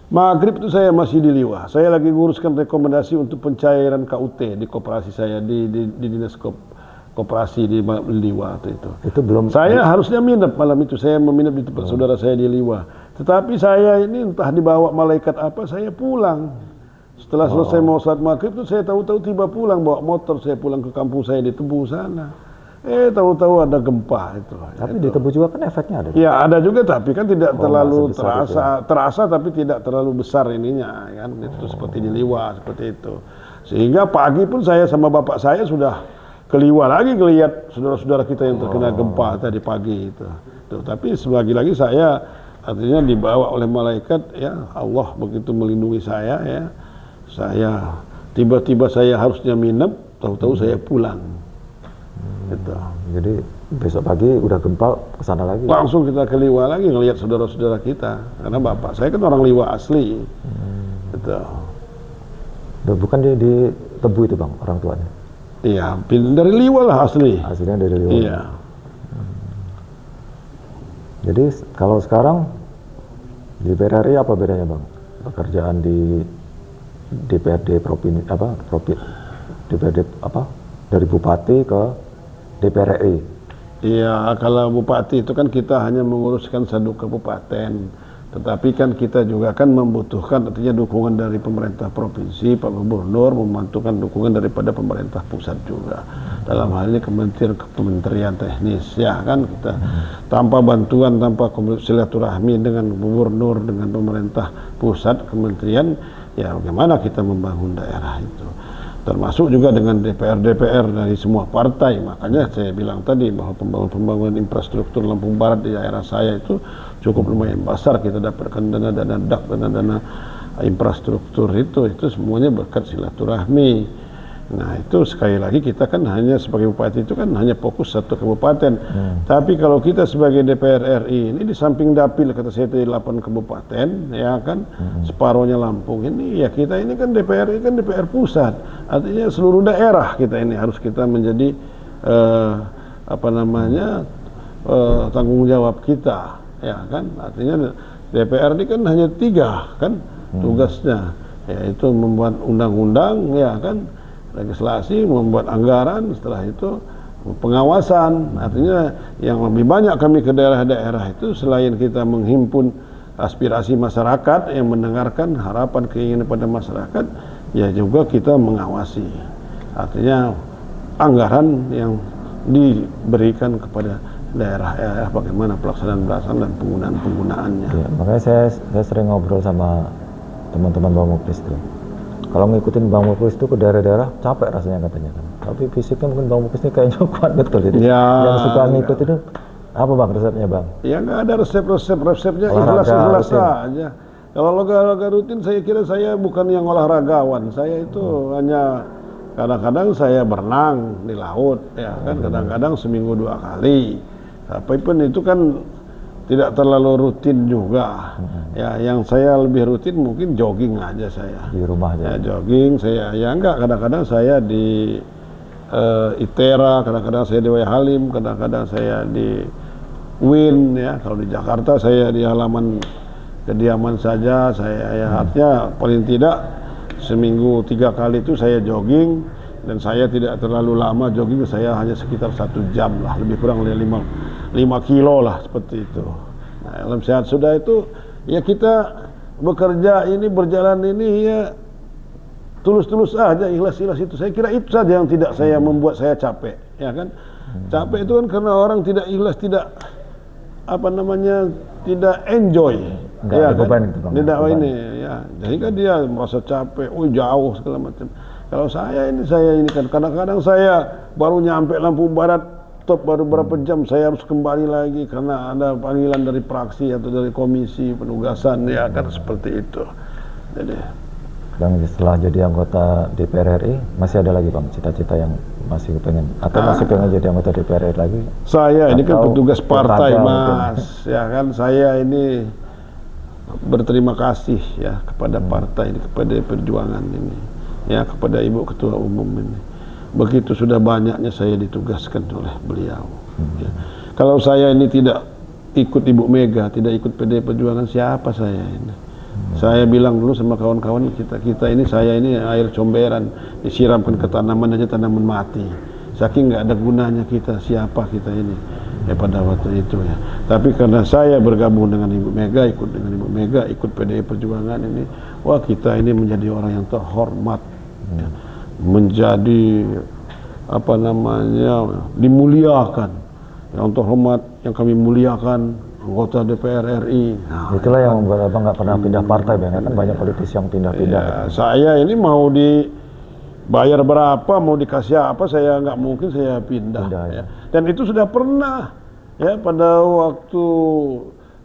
[SPEAKER 1] maghrib itu saya masih di Liwa. Saya lagi nguruskan rekomendasi untuk pencairan KUT di koperasi saya, di dinas koperasi di Liwa itu. Itu belum. Saya harusnya minap malam itu. Saya meminap di tempat saudara saya di Liwa. Tetapi saya ini entah dibawa malaikat apa, saya pulang. Setelah selesai mau salat maghrib itu saya tahu-tahu tiba pulang, bawa motor saya pulang ke kampung saya di Tebu sana. Tahu-tahu ada gempa itu.
[SPEAKER 2] Tapi di Tebu juga kan efeknya ada.
[SPEAKER 1] Ya ada juga, tapi kan tidak terlalu terasa, tapi tidak terlalu besar ininya kan. Itu seperti di Liwa seperti itu. Sehingga pagi pun saya sama bapak saya sudah ke Liwa lagi ngelihat saudara-saudara kita yang terkena gempa tadi pagi itu. Tapi lagi-lagi saya artinya dibawa oleh malaikat ya, Allah begitu melindungi saya ya. Saya tiba-tiba saya harusnya minap, tahu-tahu saya pulang. Gitu.
[SPEAKER 2] Jadi besok pagi udah gempa ke sana lagi.
[SPEAKER 1] Langsung kita ke Liwa lagi ngelihat saudara-saudara kita. Karena bapak saya kan orang Liwa asli. Gitu.
[SPEAKER 2] Bukan dia di Tebu itu Bang, orang tuanya?
[SPEAKER 1] Iya, dari Liwa lah asli.
[SPEAKER 2] Aslinya dari Liwa.
[SPEAKER 1] Iya.
[SPEAKER 2] Jadi kalau sekarang di DPR RI apa bedanya Bang? Pekerjaan di DPRD provinsi DPRD dari bupati ke DPR RI.
[SPEAKER 1] Iya, kalau bupati itu kan kita hanya menguruskan satu kabupaten, tetapi kan kita juga kan membutuhkan artinya dukungan dari pemerintah provinsi, Pak Gubernur, memantulkan dukungan daripada pemerintah pusat juga. Dalam hal ini kementerian teknis, ya kan kita tanpa bantuan, tanpa silaturahmi dengan gubernur, dengan pemerintah pusat, kementerian, ya bagaimana kita membangun daerah itu. Termasuk juga dengan DPR dari semua partai. Makanya saya bilang tadi bahwa pembangunan infrastruktur Lampung Barat di daerah saya itu cukup lumayan besar. Kita dapatkan dana DAK, dana infrastruktur itu semuanya berkat silaturahmi. Nah itu sekali lagi kita kan hanya sebagai bupati itu kan hanya fokus satu kabupaten. Tapi kalau kita sebagai DPR RI ini di samping dapil kata saya tadi 8 kabupaten, ya kan, separuhnya Lampung ini, ya kita ini kan DPR RI kan DPR pusat. Artinya seluruh daerah kita ini harus kita menjadi tanggung jawab kita, ya kan. Artinya DPR ini kan hanya 3 kan tugasnya, yaitu membuat undang-undang, ya kan, legislasi, membuat anggaran, setelah itu pengawasan. Artinya yang lebih banyak kami ke daerah-daerah itu selain kita menghimpun aspirasi masyarakat yang mendengarkan harapan keinginan pada masyarakat, ya juga kita mengawasi. Artinya anggaran yang diberikan kepada daerah-daerah bagaimana pelaksanaan dan penggunaannya.
[SPEAKER 2] Ya, makanya saya sering ngobrol sama teman-teman Bang Muklis itu. Kalau ngikutin Bang Muklis itu ke daerah-daerah capek rasanya katanya kan. Tapi fisiknya mungkin Bang Muklis ini kayaknya kuat betul. Jadi
[SPEAKER 1] ya,
[SPEAKER 2] yang suka ngikut itu apa Bang resepnya Bang?
[SPEAKER 1] Ya nggak ada resepnya, ikhlas aja. Kalau olahraga rutin saya kira saya bukan yang olahragawan. Saya itu hanya kadang-kadang saya berenang di laut, ya kan, kadang-kadang seminggu 2 kali. Tapi pun itu kan tidak terlalu rutin juga. Ya, yang saya lebih rutin mungkin jogging aja saya.
[SPEAKER 2] Di rumah aja.
[SPEAKER 1] Ya, jogging saya, ya enggak, kadang-kadang saya di ITERA, kadang-kadang saya di Wai Halim, kadang-kadang saya di UIN, ya. Kalau di Jakarta saya di halaman kediaman saja, saya ya artinya paling tidak seminggu 3 kali itu saya jogging, dan saya tidak terlalu lama jogging, saya hanya sekitar 1 jam lah, lebih kurang 5 kilo lah seperti itu. Nah, dalam sehat sudah itu ya kita bekerja ini, berjalan ini ya tulus-tulus aja, ikhlas-ikhlas itu. Saya kira itu saja yang tidak saya membuat saya capek, ya kan. Capek itu kan karena orang tidak ikhlas, tidak tidak enjoy.
[SPEAKER 2] Nggak
[SPEAKER 1] ya
[SPEAKER 2] ada
[SPEAKER 1] kan?
[SPEAKER 2] beban gitu Bang.
[SPEAKER 1] Tidak ini ya. Jadi kan dia merasa capek, jauh segala macam. Kalau saya ini kan kadang-kadang saya baru nyampe Lampung Barat, baru berapa jam saya harus kembali lagi karena ada panggilan dari praksi atau dari komisi penugasan, ya kan, seperti itu. Jadi
[SPEAKER 2] Bang, setelah jadi anggota DPR RI masih ada lagi Bang cita-cita yang masih pengen masih pengen jadi anggota DPR RI lagi?
[SPEAKER 1] Saya ini kan petugas partai Mas, ya kan, saya ini berterima kasih ya kepada partai ini, kepada perjuangan ini, ya, kepada Ibu Ketua Umum ini. Begitu sudah banyaknya saya ditugaskan oleh beliau. Ya. Kalau saya ini tidak ikut Ibu Mega, tidak ikut PDI Perjuangan, siapa saya ini? Saya bilang dulu sama kawan-kawan kita ini, saya ini air comberan, disiramkan ke tanaman aja tanaman mati. Saking nggak ada gunanya kita, siapa kita ini? Ya pada waktu itu ya. Tapi karena saya bergabung dengan Ibu Mega, ikut PDI Perjuangan ini, wah kita ini menjadi orang yang terhormat. Ya. Menjadi dimuliakan, yang terhormat, yang kami muliakan, anggota DPR RI. Nah,
[SPEAKER 2] itulah yang membuat Abang nggak pernah pindah partai Bang, kan banyak politisi yang pindah-pindah.
[SPEAKER 1] Ya, saya ini mau dibayar berapa, mau dikasih apa, saya nggak mungkin saya pindah ya. Dan itu sudah pernah ya pada waktu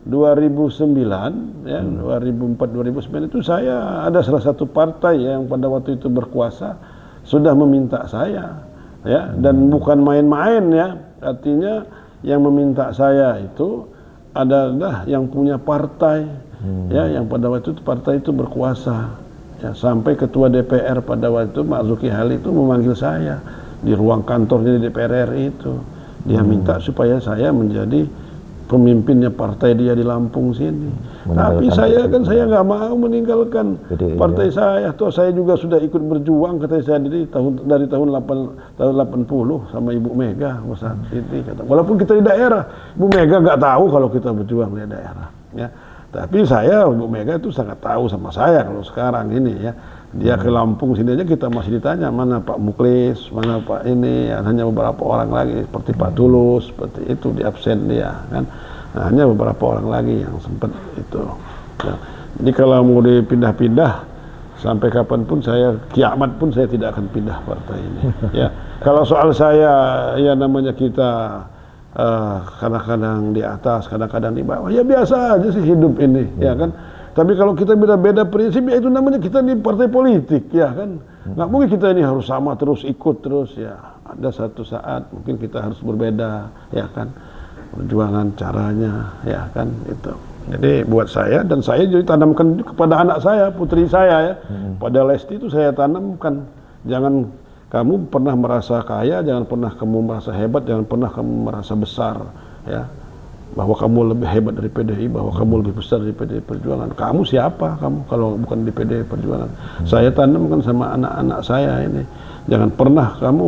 [SPEAKER 1] 2009 ya, 2004-2009 itu saya ada salah satu partai yang pada waktu itu berkuasa. sudah meminta saya, ya, dan bukan main-main ya. Artinya yang meminta saya itu adalah yang punya partai, ya, yang pada waktu itu partai itu berkuasa, ya, sampai ketua DPR pada waktu itu Marzuki Ali itu memanggil saya di ruang kantornya di DPR RI itu. Dia minta supaya saya menjadi pemimpinnya partai dia di Lampung sini. Tapi saya kan saya nggak mau meninggalkan partai saya. Toh saya juga sudah ikut berjuang, kata saya dari tahun 80 sama Ibu Mega saat ini. Walaupun kita di daerah, Ibu Mega nggak tahu kalau kita berjuang di daerah. Ya. Tapi saya, Ibu Mega itu sangat tahu sama saya kalau sekarang ini ya. Dia ke Lampung sini aja kita masih ditanya mana Pak Muklis, mana Pak ini, ya, hanya beberapa orang lagi seperti Pak Tulus, seperti itu di absen dia kan. Nah, hanya beberapa orang lagi yang sempat itu. Ya. Jadi kalau mau dipindah-pindah sampai kapanpun saya kiamat pun saya tidak akan pindah partai ini. Ya. Kalau soal saya ya namanya kita kadang-kadang di atas, kadang-kadang di bawah, ya biasa aja sih hidup ini, ya kan. Tapi kalau kita beda-beda prinsip, ya itu namanya kita di partai politik, ya kan. Nggak mungkin kita ini harus sama terus, ikut terus, ya. Ada satu saat mungkin kita harus berbeda, ya kan. Perjuangan caranya, ya kan, itu. Jadi buat saya, dan saya jadi tanamkan kepada anak saya, putri saya ya. Pada Lesti itu saya tanamkan, jangan kamu pernah merasa kaya, jangan pernah kamu merasa hebat, jangan pernah kamu merasa besar, ya. Bahwa kamu lebih hebat dari PDI, bahwa kamu lebih besar dari PDI Perjuangan. Kamu siapa kamu kalau bukan di PDI Perjuangan? Saya tanamkan sama anak-anak saya ini. Jangan pernah kamu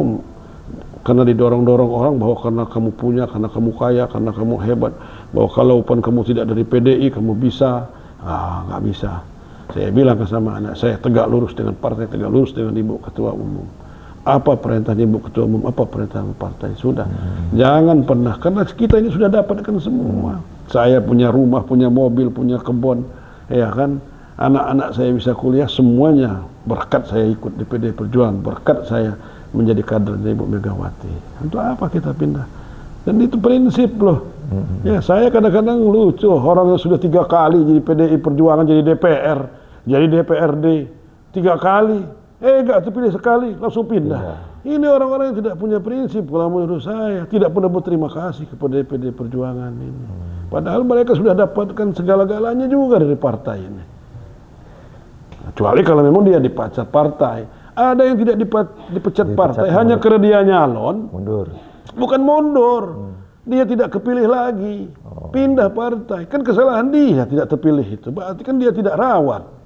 [SPEAKER 1] karena didorong-dorong orang bahwa karena kamu punya, karena kamu kaya, karena kamu hebat, bahwa kalaupun kamu tidak dari PDI kamu bisa. Nggak bisa. Saya bilang sama anak saya, tegak lurus dengan partai, tegak lurus dengan Ibu Ketua Umum. Apa perintah Ibu Ketua Umum, apa perintah partai, sudah. Jangan pernah, karena kita ini sudah dapatkan semua. Saya punya rumah, punya mobil, punya kebun, ya kan. Anak-anak saya bisa kuliah, semuanya berkat saya ikut di PDI Perjuangan, berkat saya menjadi kader dari Ibu Megawati. Untuk apa kita pindah? Dan itu prinsip loh. Ya, saya kadang-kadang lucu, orang yang sudah 3 kali jadi PDI Perjuangan, jadi DPR, jadi DPRD, 3 kali. Gak terpilih sekali, langsung pindah. Ini orang-orang yang tidak punya prinsip, kalau menurut saya. Tidak pernah berterima kasih kepada DPD Perjuangan ini. Padahal mereka sudah dapatkan segala-galanya juga dari partai ini. Kecuali kalau memang dia dipecat partai. Ada yang tidak dipecat partai, hanya karena dia nyalon.
[SPEAKER 2] Mundur.
[SPEAKER 1] Bukan mundur. Dia tidak kepilih lagi. Pindah partai. Kan kesalahan dia tidak terpilih itu. Berarti kan dia tidak rawat.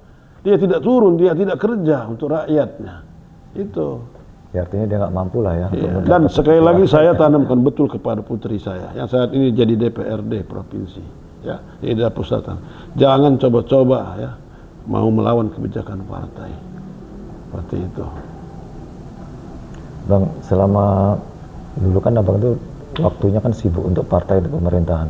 [SPEAKER 1] Dia tidak turun, dia tidak kerja untuk rakyatnya. Itu.
[SPEAKER 2] Ya, artinya dia nggak mampu lah ya.
[SPEAKER 1] Ya. Dan sekali lagi saya tanamkan betul kepada putri saya yang saat ini jadi DPRD provinsi, ya, di daerah pusat. Jangan coba-coba ya mau melawan kebijakan partai. Seperti itu.
[SPEAKER 2] Bang, selama dulu kan abang itu waktunya kan sibuk untuk partai, untuk pemerintahan.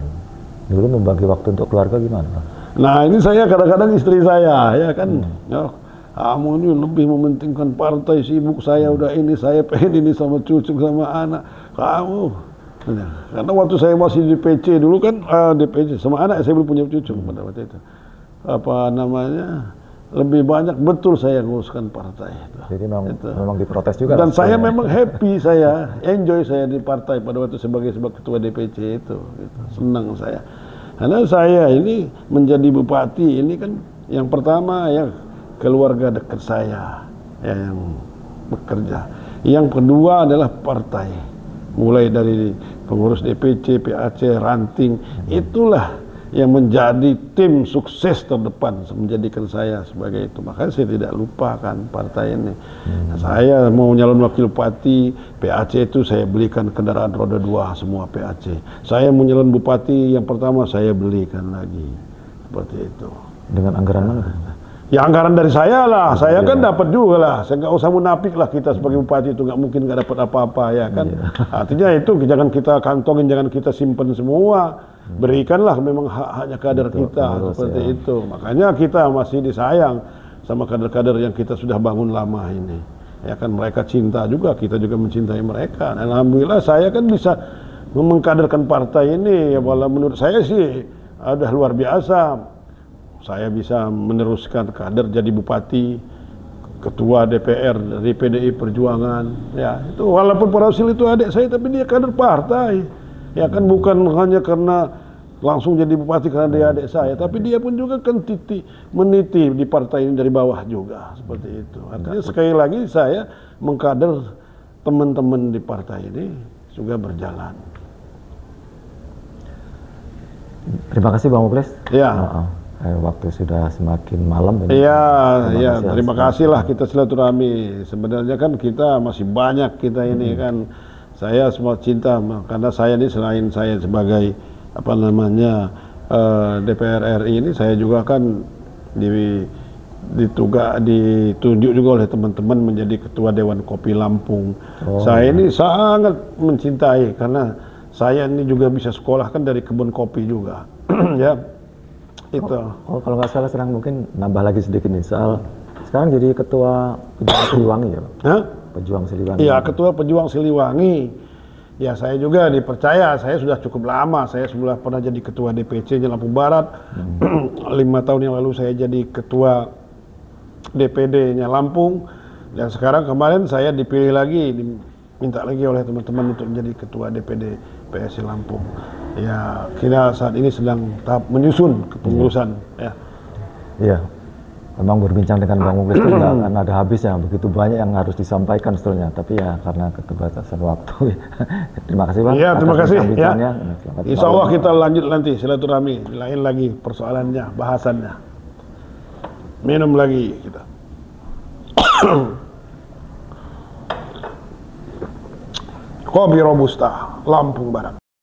[SPEAKER 2] Dulu membagi waktu untuk keluarga gimana, Bang?
[SPEAKER 1] Nah ini saya kadang-kadang istri saya ya kan, ya, kamu ini lebih mementingkan partai, sibuk saya udah ini, saya pengen ini sama cucu sama anak kamu. Karena waktu saya masih di PC dulu kan, di PC sama anak saya belum punya cucu pada waktu itu. Apa namanya, lebih banyak betul saya nguruskan partai.
[SPEAKER 2] Jadi memang diprotes juga.
[SPEAKER 1] Dan saya memang happy, saya enjoy saya di partai pada waktu sebagai ketua DPC itu, gitu. Senang saya. Karena saya ini menjadi bupati ini kan yang pertama ya keluarga dekat saya ya, yang bekerja. Yang kedua adalah partai. Mulai dari pengurus DPC, PAC, ranting, itulah yang menjadi tim sukses terdepan menjadikan saya sebagai itu. Makanya saya tidak lupakan partai ini. Saya mau nyalon wakil bupati, PAC itu saya belikan kendaraan roda 2 semua PAC. Saya mau nyalon bupati yang pertama saya belikan lagi. Seperti itu.
[SPEAKER 2] Dengan anggaran mana?
[SPEAKER 1] Ya anggaran dari saya lah, saya kan dapat juga lah. Saya nggak usah munafik lah, kita sebagai bupati itu nggak mungkin nggak dapat apa-apa ya kan. Artinya itu jangan kita kantongin, jangan kita simpen semua. Berikanlah memang hak-haknya kader kita seperti itu. Makanya kita masih disayang sama kader-kader yang kita sudah bangun lama ini. Ya kan mereka cinta juga, kita juga mencintai mereka. Alhamdulillah saya kan bisa mengkaderkan partai ini. Ya, menurut saya sih udah luar biasa. Saya bisa meneruskan kader jadi bupati ketua DPR dari PDI Perjuangan, ya itu walaupun Pak Rasul itu adik saya, tapi dia kader partai, ya kan bukan hanya karena langsung jadi bupati karena dia adik saya, tapi dia pun juga kan meniti di partai ini dari bawah juga, seperti itu. Artinya sekali lagi saya mengkader teman-teman di partai ini juga berjalan.
[SPEAKER 2] Terima kasih Bang Muklis.
[SPEAKER 1] Ya.
[SPEAKER 2] Waktu sudah semakin malam.
[SPEAKER 1] Iya, terima kasih lah kita silaturahmi. Sebenarnya kan kita masih banyak kita ini kan. Saya semua cinta karena saya ini selain saya sebagai apa namanya DPR RI ini, saya juga kan ditunjuk juga oleh teman-teman menjadi ketua Dewan Kopi Lampung. Saya ini sangat mencintai karena saya ini juga bisa sekolah kan dari kebun kopi juga. Ya. Itu.
[SPEAKER 2] Kalau nggak salah sekarang mungkin nambah lagi sedikit nih soal sekarang jadi ketua Pejuang Siliwangi ya, Pejuang Siliwangi.
[SPEAKER 1] Iya, ketua Pejuang Siliwangi. Ya saya juga dipercaya, saya sudah cukup lama, saya sudah pernah jadi ketua DPC-nya Lampung Barat. 5 tahun yang lalu saya jadi ketua DPD-nya Lampung, dan sekarang kemarin saya dipilih lagi, diminta lagi oleh teman-teman untuk menjadi ketua DPD PSI Lampung. Ya, kita saat ini sedang tahap menyusun kepengurusan. Ya.
[SPEAKER 2] Iya. Memang berbincang dengan Bang Muklis itu nggak akan ada habisnya, begitu banyak yang harus disampaikan sebetulnya. Tapi ya karena keterbatasan waktu. Terima kasih Bang.
[SPEAKER 1] Iya, terima kasih. Ya. Insya Allah kita lanjut nanti silaturahmi, lain lagi persoalannya, bahasannya. Minum lagi kita. Kopi Robusta, Lampung Barat.